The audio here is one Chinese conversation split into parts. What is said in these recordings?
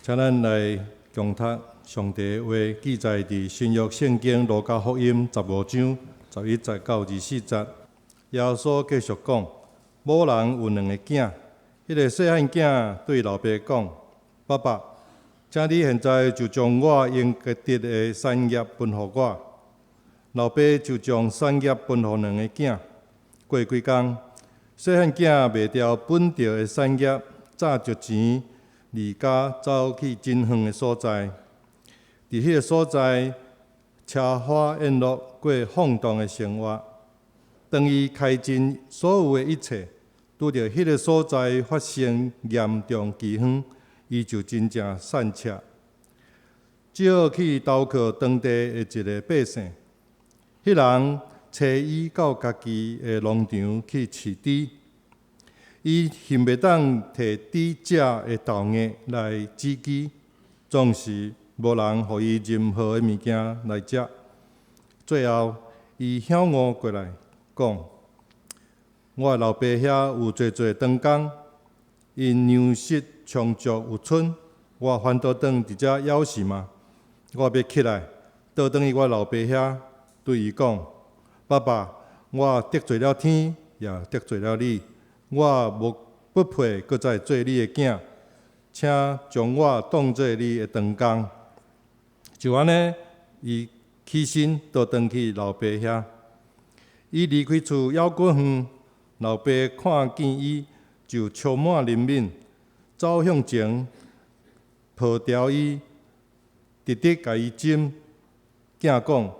请咱来共读上帝话，记载伫新约圣经路加福音15章11节到24节。耶稣继续讲：某人有2个囝，迄个细汉囝对老爸讲：“爸爸，请你现在就将我应该得的产业分予我。”老爸就将产业分予2个囝。过几工，细汉囝卖掉本着的产业，赚着钱，离家走去真远的所在。伫迄个所在，车花宴乐，过放荡的生活。当伊开尽所有的一切，拄着迄个所在发生严重饥荒，伊就真正散车，只好去投靠当地的一个百姓。迄人找伊到家己的农场去饲猪，伊嫌袂当摕猪食的豆莢来煮鸡，总是无人互伊任何的物件来食。最后，伊晓悟过来，讲：“我的老爸遐有侪侪长工，因粮食充足有剩，我反倒转伫遮枵死吗？我要起来，倒转去我老爸遐，对伊讲：爸爸，我得罪了天，也得罪了你，我不配搁再做你的囝，请将我当作你的长工。”就安尼，伊起身倒转去老爸遐。伊离开厝还过远，老爸看见伊，就充满怜悯，走向前，抱牢伊，直直甲伊枕。囝讲：“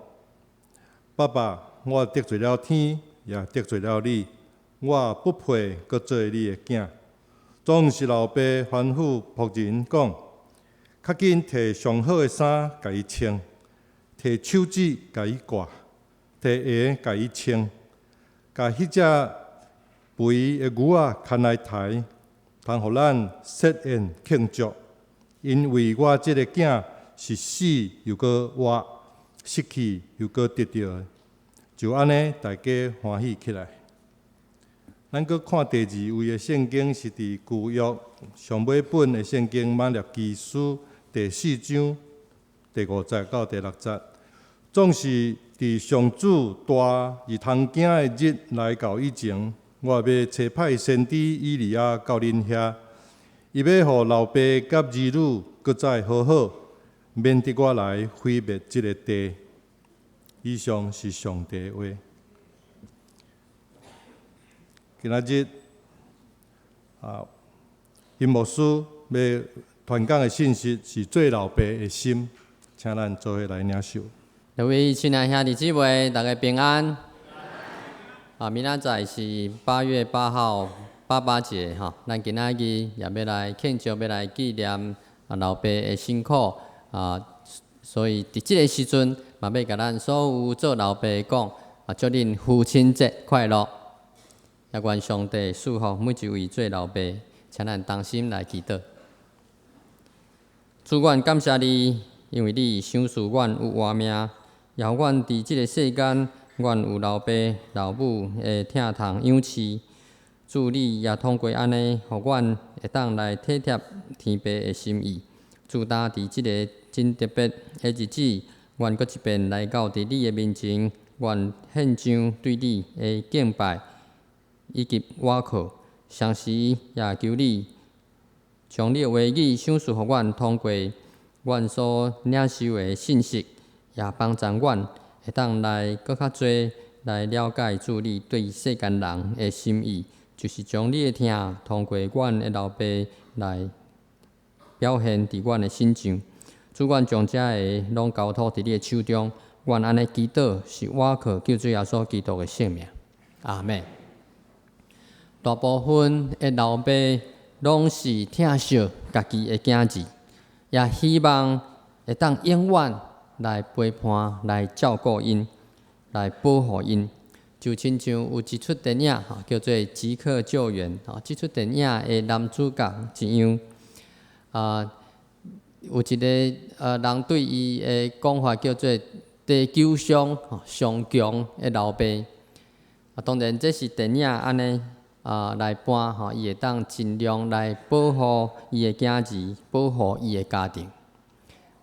爸爸，我得罪了天，也得罪了你，我不配搁做你的囝。”总是老爸吩咐仆人讲：“较紧摕上好的衫甲伊穿，摕手指甲伊挂，摕鞋甲伊穿，甲迄只肥的牛仔牵来抬，通互咱设宴庆祝。因为我即个囝是死又搁活，失去又搁得到的。”就安尼，大家欢喜起来。咱搁看第2位的圣经，是伫旧约上尾本的圣经马拉基书第4章第5节到第6节。总是伫上主大而通惊的日来到以前，我要差派先知以利亚到恁遐，伊要互老爸甲儿女搁再和好，免得我来毁灭即个地。以上是上帝的话。今仔日殷牧师要传讲的信息是做老爸的心，请咱做伙来领受。各位亲爱兄弟姊妹，大家平安。明仔载是8月8号88节哈，咱今仔日也要来庆祝，要来纪念老爸的辛苦所以伫即个时阵，嘛要甲咱所有做老爸的讲祝恁父亲节快乐。也愿上帝祝福每一位做老爸，请咱同心来祈祷。主，愿感谢你，因为你赏赐阮有活命，也互阮伫即个世间，阮有老爸老母的疼痛养饲。主，你也通过安尼，互阮会当来体贴天父的心意。主，呾伫即个真特别的日子，愿搁一遍来到伫你的面前，愿献上对你的敬拜以及倚靠。同时也求你将你的话语赏赐互阮，通过阮所领受的信息，也帮助阮会当来搁较侪来了解主你对世间人的心意，就是将你的疼通过阮的老爸来表现伫阮的心上。主，愿将这个拢交托伫你的手中，愿安尼祈祷是倚靠救主耶稣基督的性命。阿们。大部分的老爸拢是疼惜家己的囝子，也希望会当永远来陪伴、来照顾因、来保护因。就亲像有一出电影叫做《即刻救援》这出电影的男主角一样有一个人对伊的讲法叫做地球上上强的老爸。当然，这是电影安尼来搬吼，伊会当尽量来保护伊的囝儿，保护伊的家庭。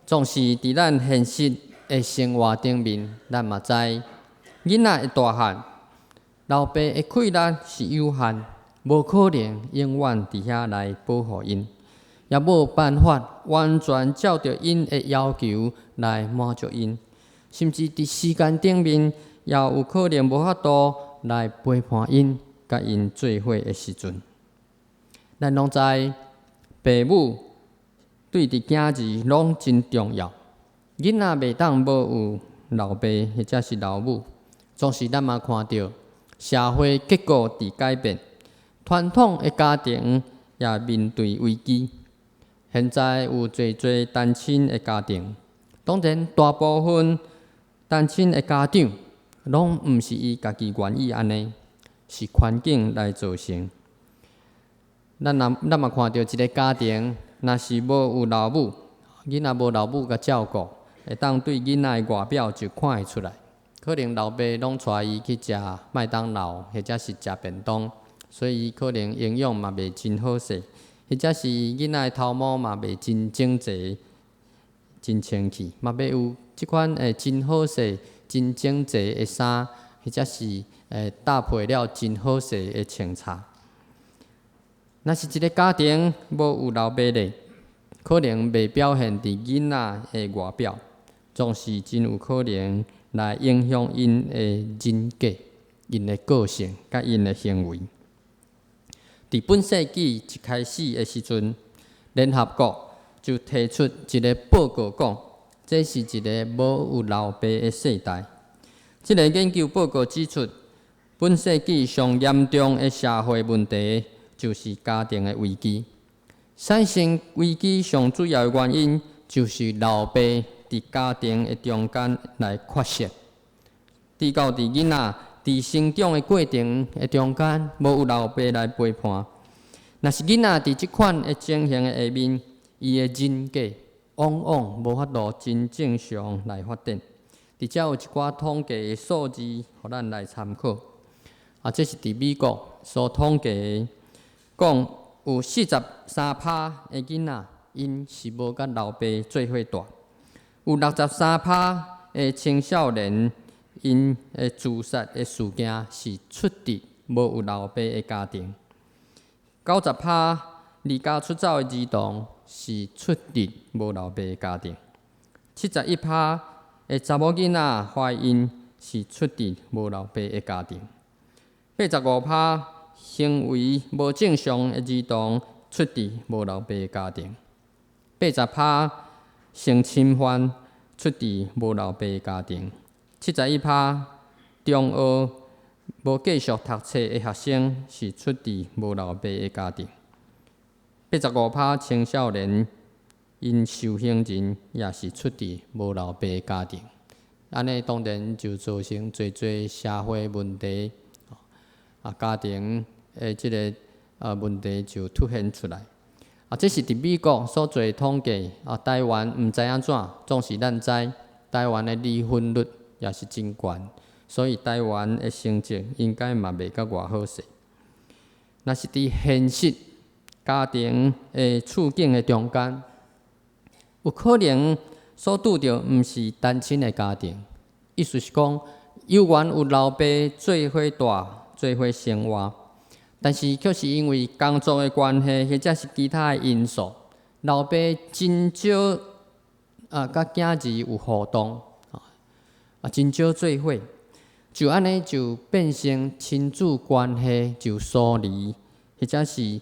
总是伫咱现实的生活顶面，咱嘛知囡仔会大汉，老爸的气力是有限，无可能永远伫遐来保护因，也无办法完全照着因的要求来满足因，甚至伫时间顶面，也有可能无法度来陪伴因，甲因做伙的时阵。咱拢知，父母对伫囝儿拢真重要。囡仔袂当无有老爸或者是老母，总是咱嘛看到社会结构伫改变，传统的家庭也面对危机。现在有侪单亲的家庭，当然大部分单亲的家长拢毋是伊家己愿意安尼，是环境来造成。咱嘛看到一个家庭，若是无有老母，囡仔无老母甲照顾，会当对囡仔的外表就看会出来。可能老爸拢带伊去食麦当劳，或者是食便当，所以可能营养嘛袂真好势，或者是囡仔的头毛嘛袂真整齐、真清气，嘛要有即款真好势、真整齐的衫，或者是搭配了真好势的穿插。若是一个家庭无有老爸咧，可能袂表现伫囡仔的外表，总是真有可能来影响因的人格、因的个性、甲因的行为。伫本世纪一开始的时阵，联合国就提出一个报告，讲这是一个无有老爸的世代。这个研究报告指出，本世纪上严重的社会问题就是家庭的危机。产生危机上主要的原因，就是老爸伫家庭的中间来缺席，直到伫囡仔伫成长的过程的中间，无有老爸来陪伴。若是囡仔伫即款的情形的下面，伊的人格往往无法度真正常来发展。伫遮有一寡统计的数字，互咱来参考。这是伫美国所统计的，讲有43%的囡仔，因是无甲老爸做伙大；有63%的青少年，因的自杀的事件是出自无有老爸的家庭；90%离家出走的儿童是出自无老爸的家庭；71%的查某囡仔怀孕是出自无老爸的家庭；85%行为无正常的儿童出自无老爸的家庭；80%性侵犯出自无老爸的家庭；71%中学无继续读册的学生是出自无老爸的家庭；85%青少年因受刑人也是出自无老爸的家庭。安尼当然就造成侪社会问题，家庭的即个问题就凸显出来。这是伫美国所做统计，台湾毋知影怎，总是咱知台湾的离婚率也是真悬，所以台湾的成绩应该嘛袂甲偌好势。若是伫现实家庭的处境的中间，有可能所拄着毋是单亲的家庭，意思是讲，有缘有老爸做伙大、做伙生活，但是却是因为工作的关系，或者是其他的因素，老爸真少甲囝儿有互动，真少做伙，就安尼就变成亲子关系就疏离，或者是一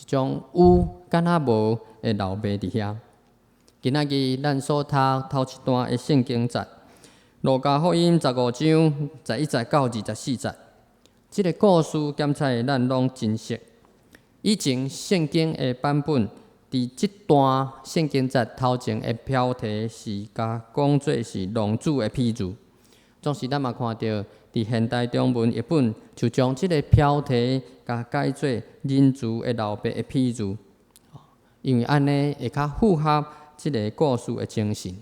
种有敢若无的老爸伫遐。今仔日咱所读头一段的圣经节，路加福音15章11节到24节，这个故事检采咱拢真熟。以前圣经的版本，伫这段圣经节头前的标题是甲讲做是浪子的譬喻，总是咱嘛看到伫现代中文译本就将这个标题甲改做人子的老爸的譬喻，因为安尼会较符合这个故事的精神。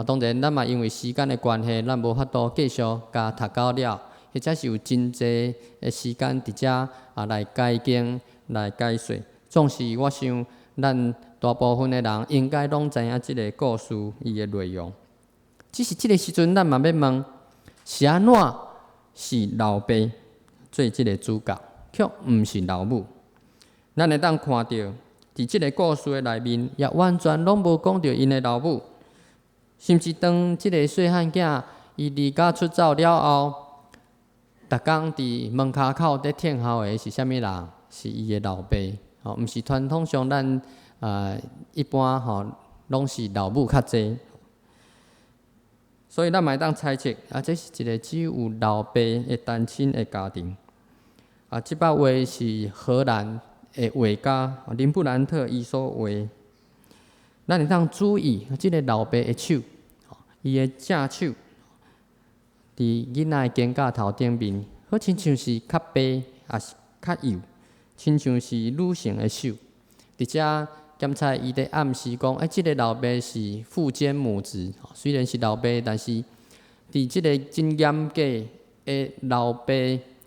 当然，咱嘛因为时间的关系，咱无法度继续甲读到了或者是有真济的时间伫遮来解经、来解说。总是我想，咱大部分的人应该拢知影即个故事伊的内容。只是即个时阵，咱嘛要问：是安怎是老爸做即个主角，却毋是老母？咱会当看到，伫即个故事的内面，也完全拢无讲到因的老母。甚至当即个细汉囝伊离家出走了后，逐工伫门骹口伫听候的是啥物人？是伊的老爸，毋是传统上咱一般拢是老母较济。所以咱嘛会当猜测，这是一个只有老爸的单亲的家庭。即把话是荷兰的画家林布兰特伊所画。咱会当注意，即个老爸的手，伊的正手，伫囡仔的肩胛头顶面，好亲像是较白，也是较幼，亲像是女性的手。伫遮检查伊伫暗示讲，即个老爸是父兼母职，虽然是老爸，但是伫即个真严格的老爸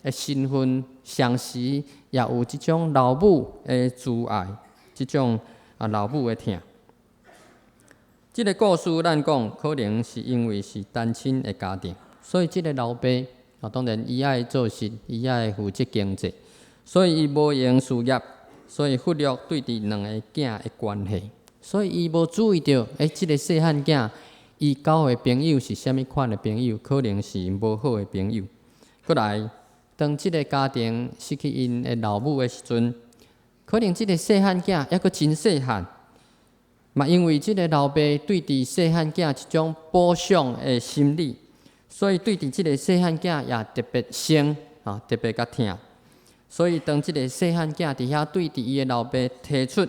的身份上时，也有即种老母的慈爱，即种老母的疼。即个故事咱讲，可能是因为是单亲的家庭，所以即个老爸当然伊爱做事，伊爱负责经济，所以伊无用事业，所以忽略对伫两个囝的关系，所以伊无注意到，即个细汉囝伊交的朋友是啥物款的朋友，可能是无好的朋友。过来，当即个家庭失去因的老母的时阵，可能即个细汉囝还阁真细汉。嘛，因为即个老爸对伫细汉囝一种保障的心理，所以对伫即个细汉囝也特别生特别甲疼。所以当即个细汉囝伫遐对伫伊的老爸提出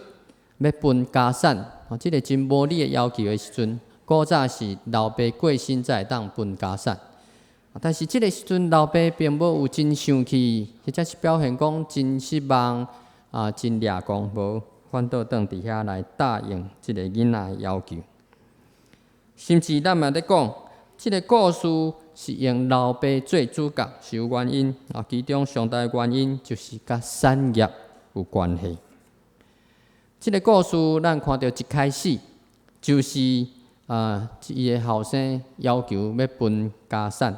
要分家产，即个真无理的要求的时阵，古早是老爸过身才会当分家产。但是即个时阵，老爸并无有真生气，或者是表现讲真失望真掠光，无。反倒当伫遐来答应即个囡仔的要求，甚至咱嘛咧讲，即个故事是用老爸做主角是有原因其中上大的原因就是甲产业有关系。即个故事咱看到一开始就是伊的后生要求要分家产。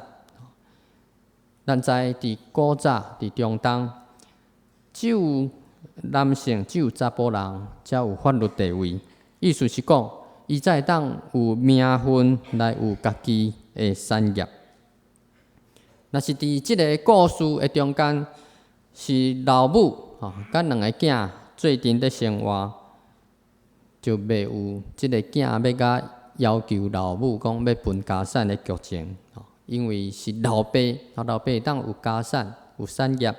咱知伫古早伫中东，只有男性只有查甫人才有法律地位，意思是讲，伊才会当有名分来有家己的产业。若是伫即个故事的中间，是老母甲两个囝做阵咧生活，就袂有即个囝要甲要求老母讲要分家产的剧情。因为是老爸会当有家产有产业，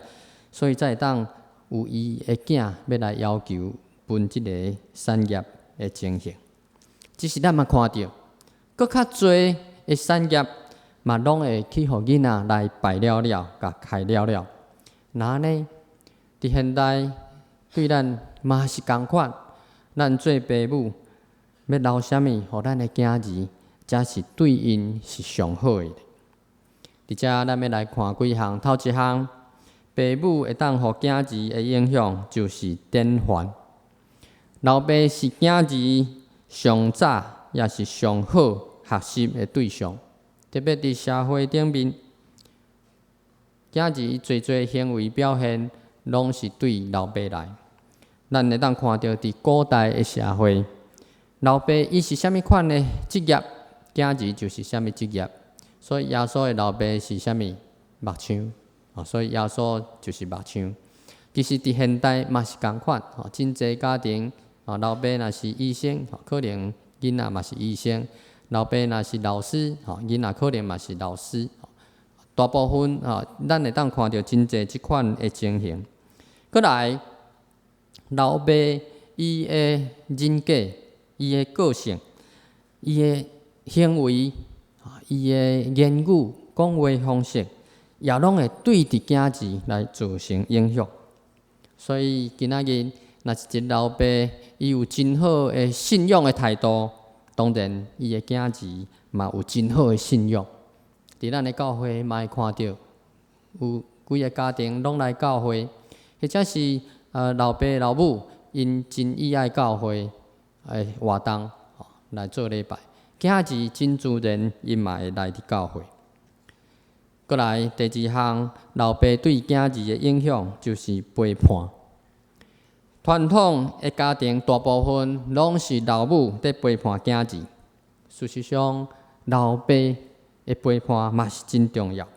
所以才会当有伊的囝要来要求分即个产业的情形。只是咱嘛看到，搁较侪的产业嘛拢会去互囡仔来败了了，甲开了了。那呢？伫现代对咱嘛是共款，咱做父母要留啥物，互咱的囝儿，才是对因是上好的。伫遮咱要来看几项，头一项。父母会当互囝儿的影响就是典范。老爸是囝儿上早也是上好学习的对象，特别伫社会顶面，囝儿侪行为表现拢是对老爸来。咱会当看到伫古代的社会，老爸伊是啥物款的职业，囝儿就是啥物职业。所以耶稣的老爸是啥物？木匠。所以耶稣就是木匠。其实伫现代嘛是共款，真侪家庭，老爸若是医生，可能囡仔嘛是医生；老爸若是老师，囡仔可能嘛是老师。大部分咱会当看到真侪即款的情形。过来，老爸伊的人格、伊的个性、伊的行为、伊的言语、讲话方式。也拢会对伫囝儿来造成影响，所以今仔日若是一老爸，伊有真好的信仰的态度，当然伊的囝儿嘛有真好的信仰。伫咱的教会嘛会看到，有规个家庭拢来教会，或者是老爸老母因真意爱教会诶活动来做礼拜，囝儿真自然因嘛会来伫教会。过来第二项，老爸对囝儿的影响就是陪伴。传统的家庭大部分拢是老母在陪伴囝儿，事实上，老爸的陪伴嘛是真重要。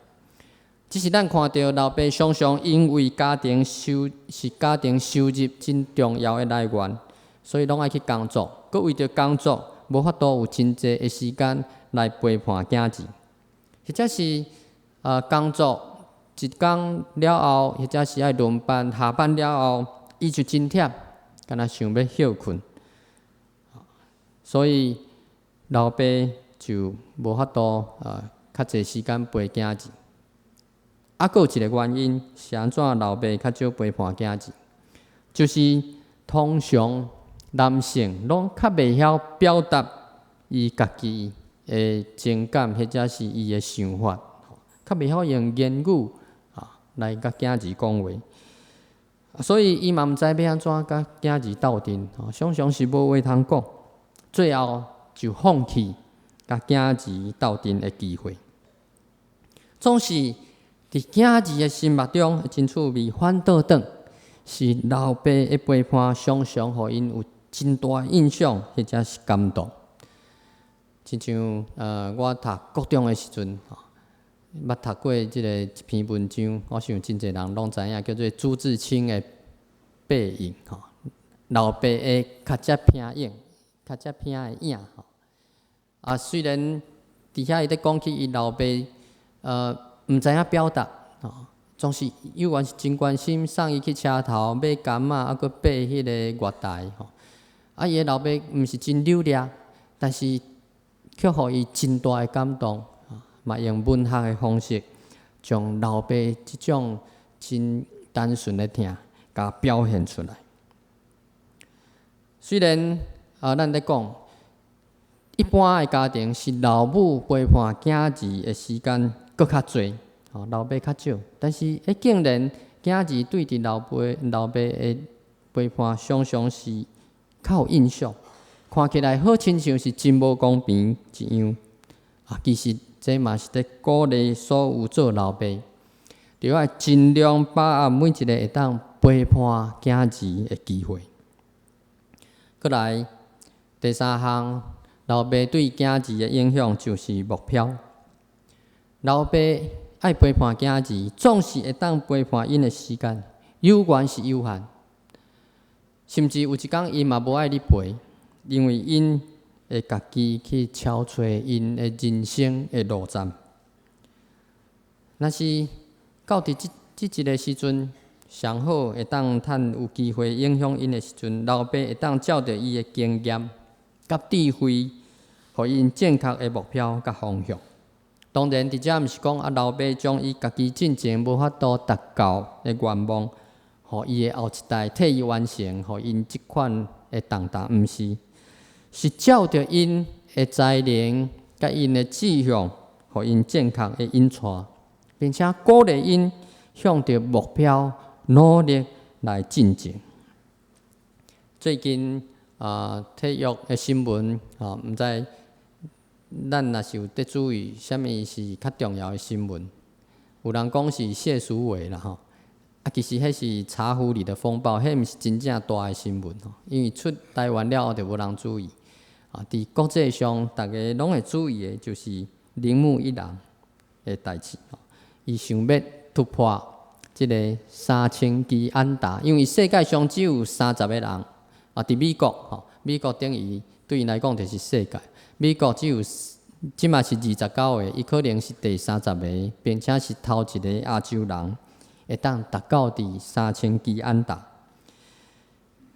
只是咱看到老爸常常因为家庭收入真重要的来源，所以拢爱去工作，佮为着工作无法度有真济的时间来陪伴囝儿，或者是工作一天了后，或者是爱轮班，下班了后，伊就真忝，敢若想要休困，所以老爸就无法度较济时间陪囝儿。还有一个原因是安怎老爸较少陪伴囝儿，就是通常男性拢较袂晓表达伊家己的情感，或者是伊的想法。较袂晓用言语来甲囝儿讲话，所以伊嘛毋知要安怎甲囝儿斗阵，常常是无话通讲，最后就放弃甲囝儿斗阵的机会。总是伫囝儿的心目中真趣味，反倒转是老爸的陪伴，常常互因有真大的印象，或者是感动。亲像我读高中的时阵。捌读过即个一篇文章，我想真侪人拢知影，叫做朱自清的《背影》老爸的较只片影，较只片的影虽然伫遐伊咧讲起伊老爸，毋知影表达总是有缘是真关心，送伊去车头买柑仔，还佫爬迄个月台伊的老爸毋是真扭捏，但是却互伊真大的感动。嘛用文学的方式，将老爸即种真单纯的疼，甲表现出来。虽然咱咧讲，一般的家庭是老母陪伴囝儿的时间搁较侪，老爸较少，但是竟然囝儿对伫老爸的陪伴，常常是较有印象，看起来好亲像是真无公平一样其实。这嘛是在鼓励所有做老爸，就要尽量把握每一个会当陪伴囝儿的机会。过来第三项，老爸对囝儿的影响就是目标。老爸爱陪伴囝儿，总是会当陪伴因的时间，有限是有限，甚至有一天因嘛无爱你陪，因为因。会家己去找找因的人生的路站。若是到伫即一个时阵，上好会当趁有机会影响因的时阵，老爸会当照着伊的经验、甲智慧，互因正确的目标甲方向。当然，伫遮毋是讲老爸将伊家己进前无法度达到的愿望，互伊的后一代替伊完成，互因即款的动荡，毋是。是照着因的才能，甲因的志向，互因正确的引带，并且鼓励因向着目标努力来进前。最近体育的新闻毋知咱若是有得注意，啥物是较重要的新闻？有人讲是谢淑薇啦其实迄是茶壶里的风暴，迄毋是真正大的新闻因为出台湾了后就无人注意。伫国际上，大家拢会注意的，就是铃木一郎的代志。伊想要突破即个3000支安打，因为世界上只有30个人伫美国美国等于对因来讲就是世界。美国只有即嘛是29个，伊可能是第30个，并且是头一个亚洲人会当达到伫3000支安打。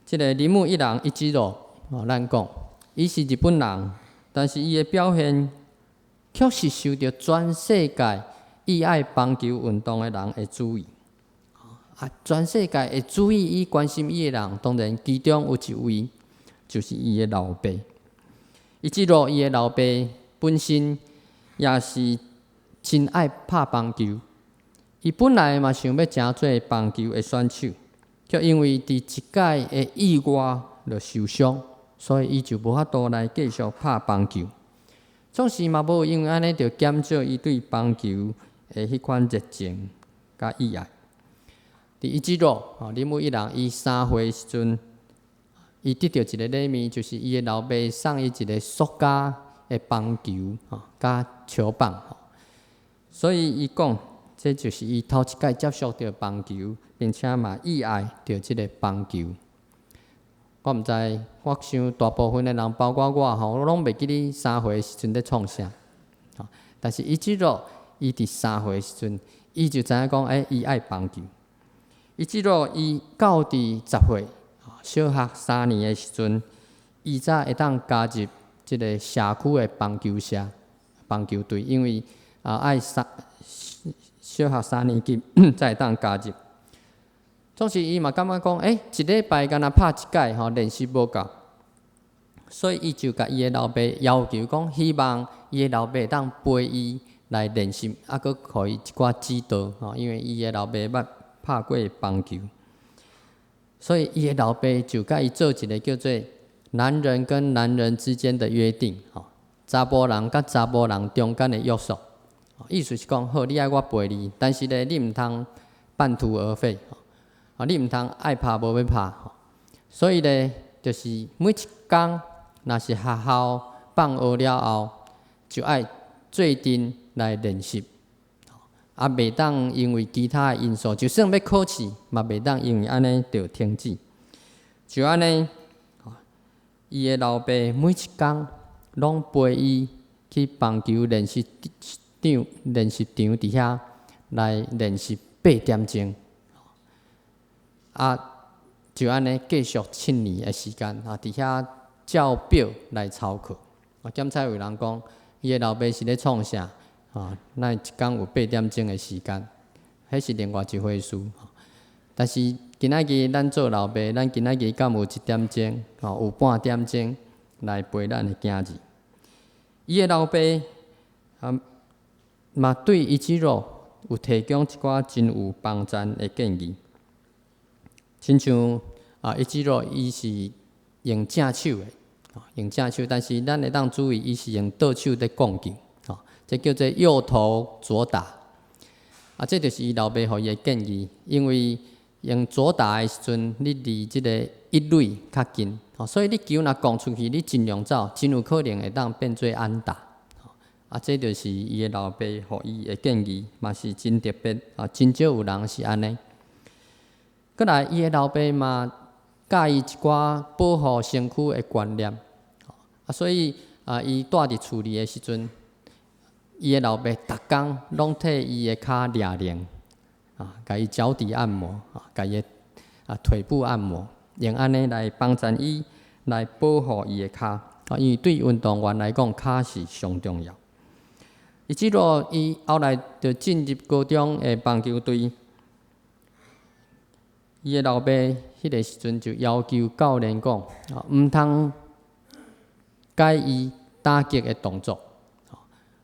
即个铃木一郎一枝路咱讲。伊是日本人，但是伊的表现确实受到全世界热爱棒球运动的人的注意。全世界会注意伊、关心伊的人，当然其中有一位就是伊的老爸。伊知道伊的老爸本身也是真爱拍棒球，伊本来嘛想要诚做棒球的选手，却因为伫一届的意外就受伤，所以伊就无法度来继续拍棒球。总是嘛无因为安尼就减少伊对棒球的迄款热情甲意爱。伫伊之路，林武一郎伊3岁时阵，伊得到一个礼物，就是伊的老爸送伊一个塑胶的棒球，甲球棒。所以伊讲，这就是伊头一届接触到棒球，并且嘛意爱到即个棒球。我毋知，我想大部分的人，包括我拢袂记你3岁时阵咧创啥。但是伊即路，伊伫3岁时阵，伊就知影讲，伊爱棒球。伊即路，伊到伫10岁，小学3年的时阵，伊才会当加入即个社区的棒球社、棒球队，因为爱小学3年级才会当加入。总是伊嘛感觉讲，一礼拜敢若拍一届，练习无够，所以伊就甲伊的老爸要求讲，希望伊的老爸当陪伊来练习，佮互伊一寡指导，因为伊的老爸捌拍过棒球，所以伊的老爸就甲伊做一个叫做男人跟男人之间的约定，查甫人甲查甫人中间的约束。意思是讲，好，你爱我陪你，但是咧，你毋通半途而废，你毋通爱拍无要拍。所以咧，就是每一工，若是学校放学了后，就爱做阵来练习。袂当因为其他的因素，就算要考试，嘛袂当因为安尼就停止。就安尼，伊的老爸每一工拢陪伊去棒球练习场伫遐来练习8点钟，就安尼继续7年的时间，伫遐照表来操课。检查有人讲，伊的老爸是咧创啥？那一工有8点钟的时间，迄是另外一回事。但是今仔日咱做老爸，咱今仔日敢有1点钟，有半点钟来陪咱的囝儿。伊的老爸嘛对伊即路有提供一寡真有帮赞的建议，亲像伊即路伊是用正手的，用正手，但是咱会当注意，伊是用倒手在讲球。这叫做右投左打，这就是伊老爸予伊的建议。因为用左打的时阵，你离即个一垒较近，所以你球若降出去，你尽量走，真有可能会当变做安打。这就是伊的老爸予伊的建议，嘛是真特别，真少有人是安尼。搁来，伊的老爸嘛教伊一寡保护身躯的观念，所以伊住伫厝里的时阵。伊的老爸逐工拢替伊的骹抓凉，甲伊脚底按摩，甲伊腿部按摩，用安尼来帮助伊来保护伊的骹，因为对运动员来讲，骹是上重要。伊即路伊后来就进入高中的棒球队，伊的老爸迄个时阵就要求教练讲，毋通改伊打击的动作。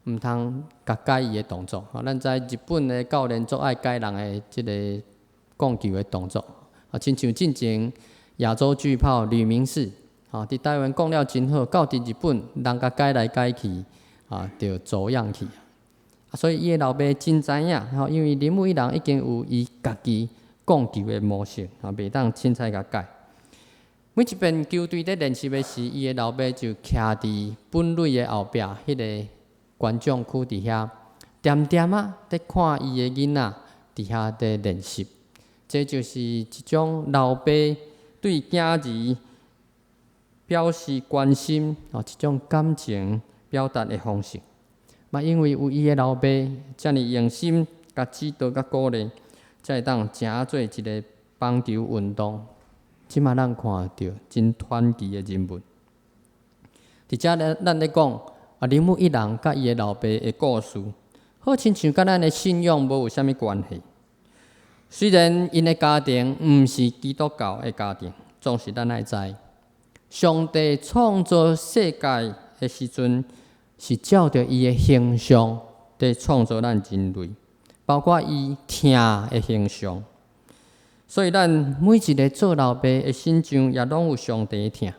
毋通改伊的动作，咱知日本的教练足爱改人的即个讲球的动作，亲像进前亚洲巨炮吕明士，伫台湾讲了真好，到伫日本人甲改来改去，就走样去。所以伊的老爸真知影，因为林武一郎已经有伊家己讲球的模式，袂当凊彩甲改。每一遍球队在练习的时，伊的老爸就徛伫本垒的后壁，迄个观众区伫遐，点点在看伊的囡仔伫遐在练习。这就是一种老爸对囝儿表示关心，一种感情表达的方式。嘛，因为有伊的老爸遮尔用心甲指导甲鼓励，才会当成做一个棒球运动。即马咱看到真传奇的人物。伫遮咧，咱咧讲。林武一郎甲伊的老爸的故事，好亲像甲咱的信仰无有啥物关系。虽然因的家庭毋是基督教的家庭，总是咱爱知，上帝创造世界的时阵，是照着伊的形象在创造咱人类，包括伊疼的形象。所以，咱每一个做老爸的心上，也拢有上帝的疼。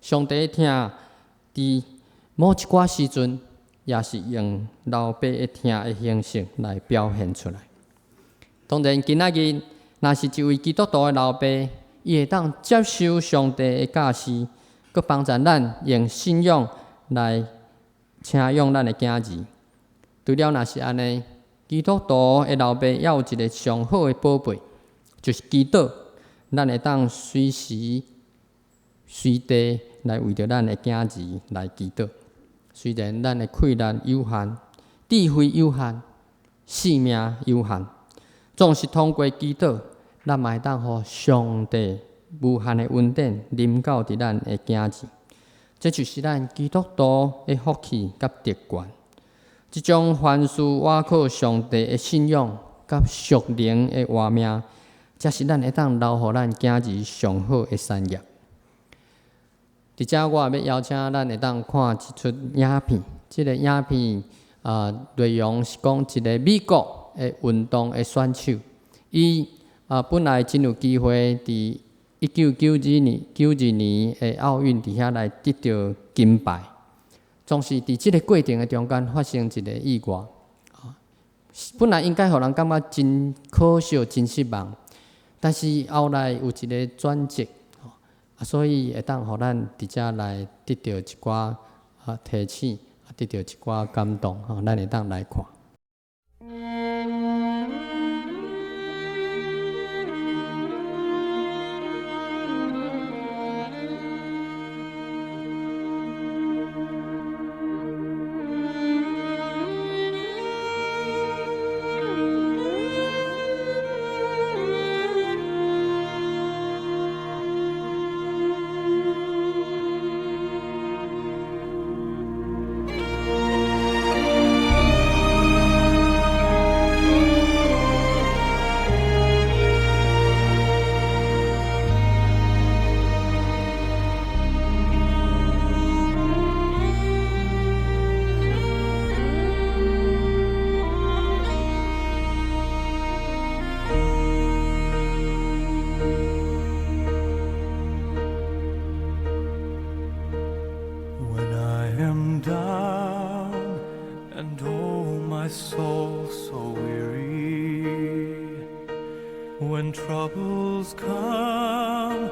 上帝的疼，伫某一寡时阵，也是用老爸的疼的形式来表现出来。当然，今仔日若是一位基督徒的老爸，伊会当接受上帝的教示，佮帮助咱用信仰来请用咱的囝儿。除了若是安尼，基督徒的老爸也有一个上好的宝贝。就是祈祷，咱会当随时随地来为着咱的囝儿来祈祷。虽然咱的困难有限，智慧有限，性命有限，总是通过祈祷，咱嘛会当互上帝无限的恩典临到伫咱的囝儿。这就是咱基督徒的福气甲德权。这种凡事倚靠上帝的信仰甲属灵的活命。才是咱会当留予咱囝儿上好的产业。伫遮我也要邀请咱会当看一出影片，即个影片内容是讲一个美国的运动的选手，伊本来真有机会伫1992年的奥运伫遐来得到金牌，总是伫即个过程的中间发生一个意外，本来应该互人感觉真可惜、真失望。但是后来有一个转折，所以会当互咱伫遮来得到一寡提醒，得到一寡感动，咱会当来看。When troubles come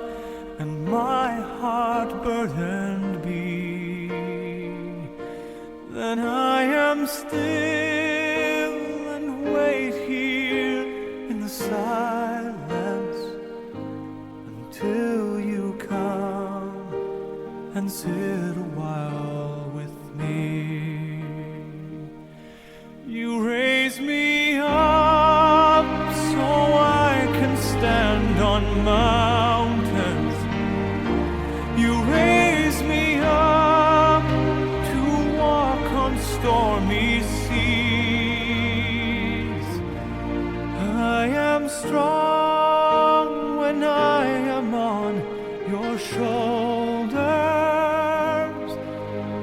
and my heart burdened be, then I am still and wait here in the silence until you come and sit a while with me. You raise me up so I can stand on mountains. You raise me up to walk on stormy seas. I am strong when I am on your shoulders.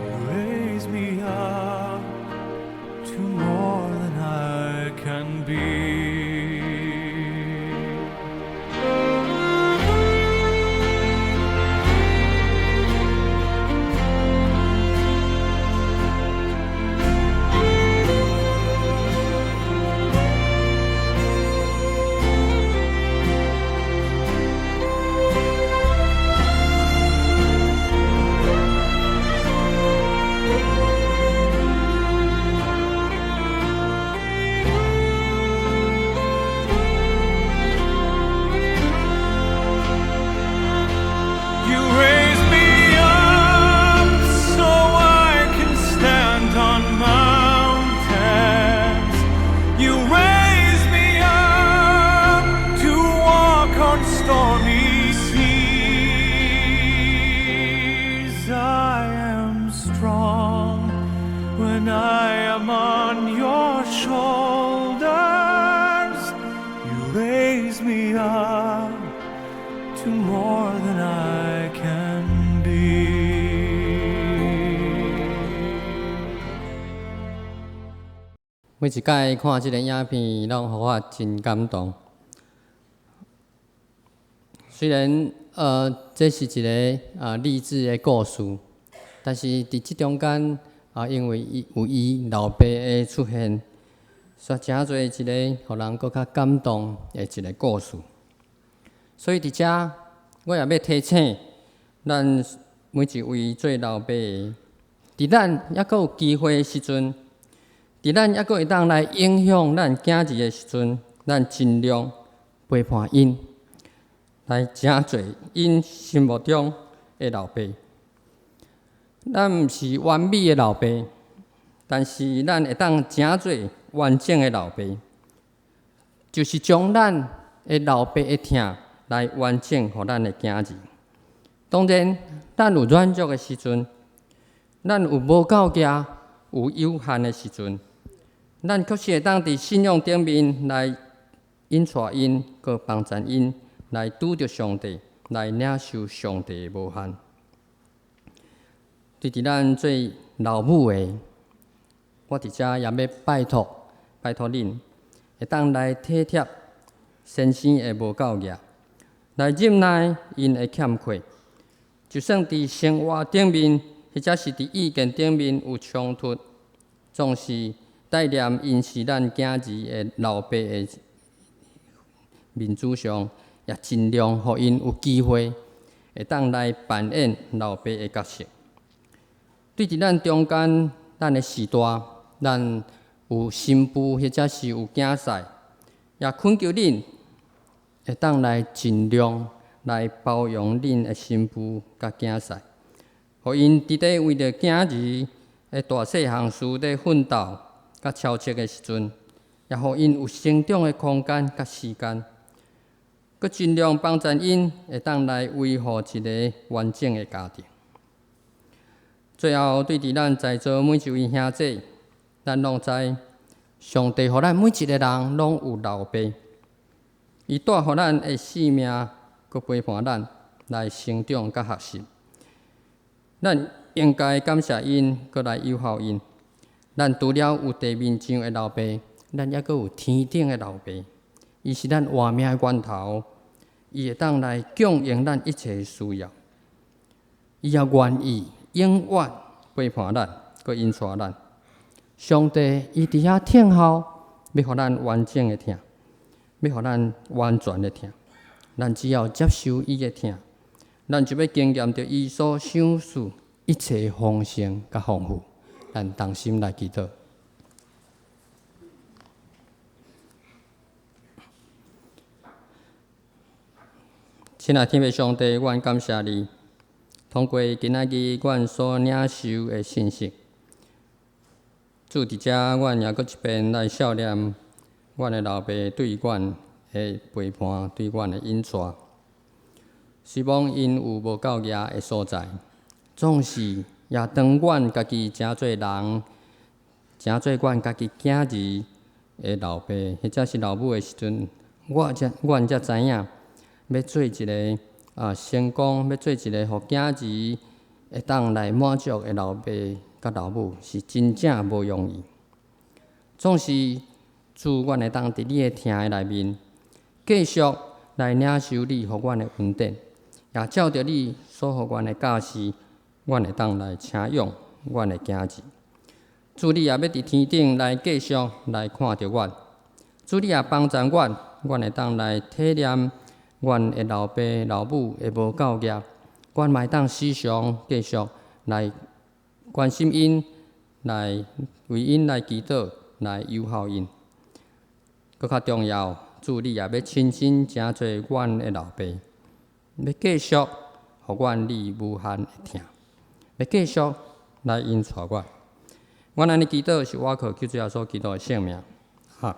You raise me up to more than I can be. Stormy seas, I am strong when I am on your shoulders. You raise me up to more than I can be. 每每一届看即个影片，拢互我真感动。虽然这是一个励志的故事，但是伫即中间因为有伊老爸的出现，煞诚侪一个互人搁较感动的一个故事。所以伫遮，我也要提醒咱每一位做老爸的，伫咱还阁有机会的时阵，伫咱还阁会当来影响咱囝儿的时阵，咱尽量陪伴因。来诚做因心目中的老爸，咱毋是完美的老爸，但是咱会当诚做完整的老爸，就是将咱的老爸的疼来完整互咱的囝儿。当然，咱有软弱的时阵，咱有无够格、有有限的时阵，咱确实会当伫信仰顶面来引带因，佮帮助因。来拄着上帝，来领受上帝的无限。对伫咱做老母的，我伫遮也要拜托恁，会当来体贴先生的无够额，来忍耐因的欠缺。就算伫生活顶面，或者是伫意见顶面有冲突，总是带念因是咱囝儿的老爸的面子上。也尽量互因有机会会当来扮演老爸的角色。对伫咱中间，咱的时代，咱有新妇或者是有囝婿，也恳求恁会当来尽量来包容恁的新妇甲囝婿，互因伫咧为着囝儿的大细项事咧奋斗甲操切的时阵，也互因有成长的空间甲时间。佮尽量帮助因会当来维护一个完整的家庭。最后，对伫咱在座每一位兄弟，咱拢知，上帝互咱每一个人拢有老爸，伊带互咱的性命，佮陪伴咱来成长佮学习。咱应该感谢因，佮来友好因。咱除了有地面上的老爸，咱还佮有天顶的老爸。伊是咱活命的源头，伊会当来供应咱一切需要。伊也愿意永远陪伴咱，佮引带咱。上帝伊伫遐听候，要互咱完整的听，要互咱完全的听。咱只要接受伊的听，咱就要经验着伊所赏赐一切丰盛佮丰富。咱同心来祈祷。亲爱的天父上帝，阮感谢你，通过今仔日阮所领受的信息，主伫遮，阮也搁一遍来孝念阮的老爸对阮的陪伴，对阮的引带。希望因有无够额的所在，总是也当阮家己诚侪人，诚侪阮家己囝儿的老爸或者是老母的时阵，阮才知影。要做一个成功，要做一个互囝儿会当来满足的老爸甲老母，是真正无容易。总是主，阮会当伫你的听的内面，继续来领受你互阮的恩典，也照着你所互阮的教示，阮会当来请用阮的囝儿。主，你也要伫天顶来继续来看着阮。主，你也帮助阮，阮会当来体验。阮的老爸老母会无够额，阮嘛会当时常继续来关心因，来为因来祈祷，来友好因。搁较重要，主你也要亲身诚做阮的老爸，要继续互阮你无限的疼，要继续来引带阮。阮安尼祈祷是我靠救主耶稣基督的性命，哈。